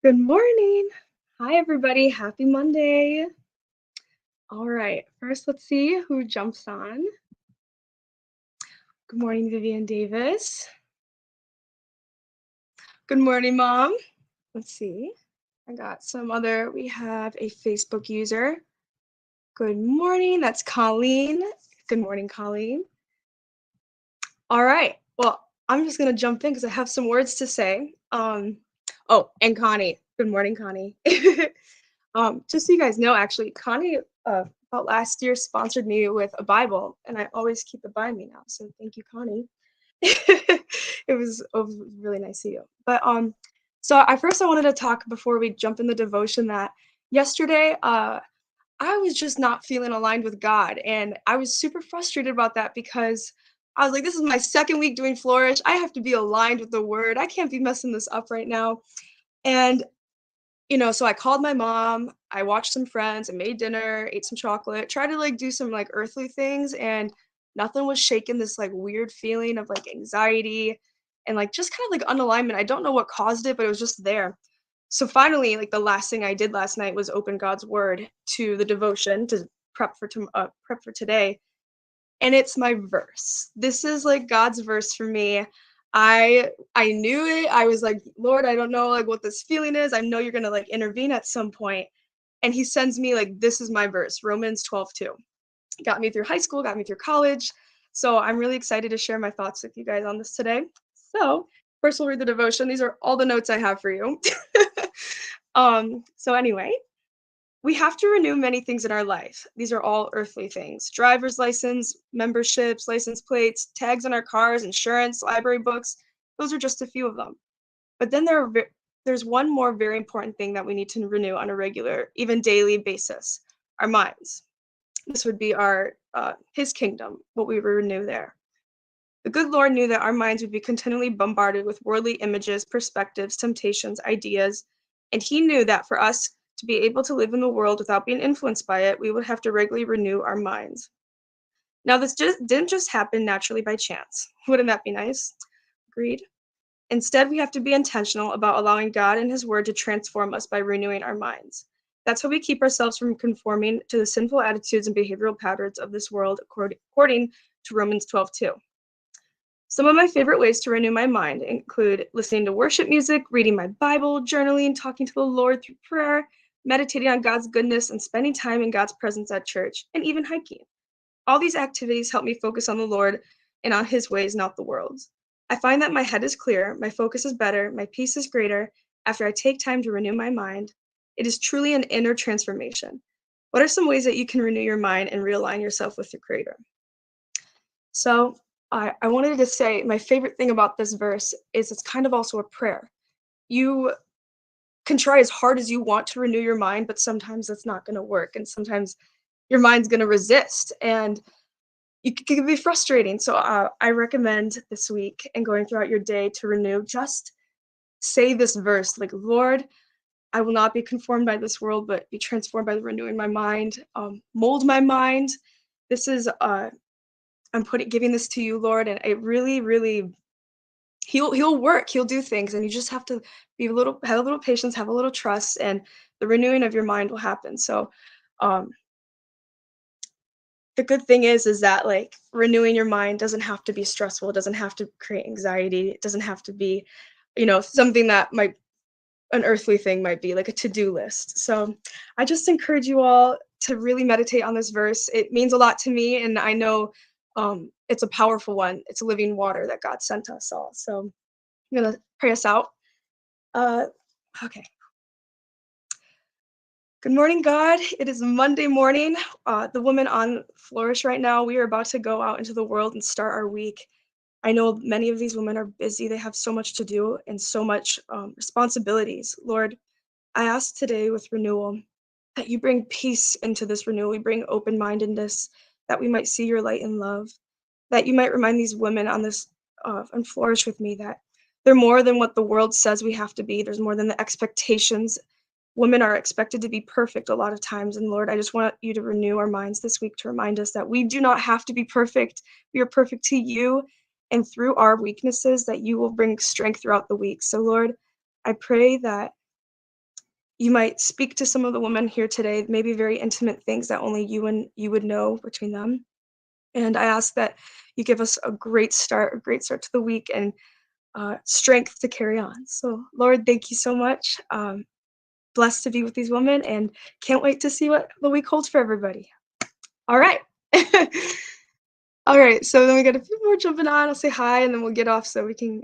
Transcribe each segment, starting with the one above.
Good morning. Hi, everybody. Happy Monday. All right. First, let's see who jumps on. Good morning, Vivian Davis. Good morning, Mom. Let's see. We have a Facebook user. Good morning. That's Colleen. Good morning, Colleen. All right. Well, I'm just going to jump in because I have some words to say. Oh, and Connie. Good morning, Connie. Just so you guys know, actually, Connie about last year sponsored me with a Bible, and I always keep it by me now. So thank you, Connie. It was really nice of you. So I wanted to talk before we jump in the devotion that yesterday I was just not feeling aligned with God, and I was super frustrated about that because I was like, this is my second week doing Flourish. I have to be aligned with the Word. I can't be messing this up right now. And so I called my mom, I watched some friends, I made dinner, ate some chocolate, tried to like do some like earthly things, and nothing was shaking this like weird feeling of like anxiety and like just kind of like unalignment. I don't know what caused it, but it was just there. So finally, like the last thing I did last night was open God's word to the devotion to prep for today, and it's my verse. This is like God's verse for me. I knew it. I was like, Lord, I don't know like what this feeling is. I know you're gonna like intervene at some point. And he sends me like this is my verse, Romans 12:2. Got me through high school, got me through college. So I'm really excited to share my thoughts with you guys on this today. So first we'll read the devotion. These are all the notes I have for you. So anyway, we have to renew many things in our life. These are all earthly things: driver's license, memberships, license plates, tags on our cars, insurance, library books. Those are just a few of them. But then there's one more very important thing that we need to renew on a regular, even daily basis: our minds. This would be His kingdom, what we renew there. The good Lord knew that our minds would be continually bombarded with worldly images, perspectives, temptations, ideas, and He knew that for us to be able to live in the world without being influenced by it, we would have to regularly renew our minds. Now, this didn't just happen naturally by chance. Wouldn't that be nice? Agreed. Instead, we have to be intentional about allowing God and His Word to transform us by renewing our minds. That's how we keep ourselves from conforming to the sinful attitudes and behavioral patterns of this world, according to Romans 12:2. Some of my favorite ways to renew my mind include listening to worship music, reading my Bible, journaling, talking to the Lord through prayer, meditating on God's goodness, and spending time in God's presence at church, and even hiking. All these activities help me focus on the Lord and on His ways, not the world's. I find that my head is clear, my focus is better, my peace is greater after I take time to renew my mind. It is truly an inner transformation. What are some ways that you can renew your mind and realign yourself with the Creator? So, I wanted to say my favorite thing about this verse is it's kind of also a prayer. You can try as hard as you want to renew your mind, but sometimes that's not going to work. And sometimes your mind's going to resist. And it can be frustrating. So I recommend this week and going throughout your day to renew, just say this verse like, Lord, I will not be conformed by this world, but be transformed by the renewing my mind. Mold my mind. This is giving this to you, Lord, and it really, really, he'll work. He'll do things, and you just have to have a little patience, have a little trust, and the renewing of your mind will happen. So, um, the good thing is that like renewing your mind doesn't have to be stressful. It doesn't have to create anxiety. It doesn't have to be, something that might an earthly thing might be like a to-do list. So I just encourage you all to really meditate on this verse. It means a lot to me, and I know it's a powerful one. It's living water that God sent us all. So I'm gonna pray us out. Uh, okay. Good morning, God. It is Monday morning. The women on Flourish right now, we are about to go out into the world and start our week. I know many of these women are busy. They have so much to do and so much responsibilities. Lord, I ask today with renewal that you bring peace into this renewal. We bring open mindedness, that we might see your light and love, that you might remind these women on this and flourish with me that they're more than what the world says we have to be. There's more than the expectations. Women are expected to be perfect a lot of times. And Lord, I just want you to renew our minds this week to remind us that we do not have to be perfect. We are perfect to you. And through our weaknesses, that you will bring strength throughout the week. So, Lord, I pray that You might speak to some of the women here today, maybe very intimate things that only you and you would know between them. And I ask that you give us a great start to the week and strength to carry on. So, Lord, thank you so much. Blessed to be with these women and can't wait to see what the week holds for everybody. All right. All right. So then we got a few more jumping on. I'll say hi and then we'll get off so we can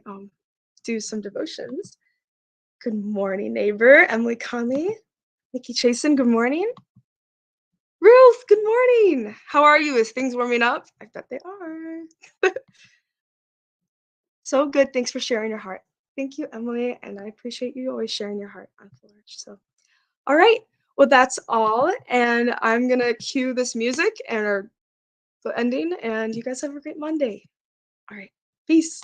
do some devotions. Good morning, neighbor. Emily Conley. Nikki Chasen, good morning. Ruth, good morning. How are you? Is things warming up? I bet they are. So good. Thanks for sharing your heart. Thank you, Emily, and I appreciate you always sharing your heart on Flourish. So, all right. Well, that's all, and I'm gonna cue this music and our the ending, and you guys have a great Monday. All right. Peace.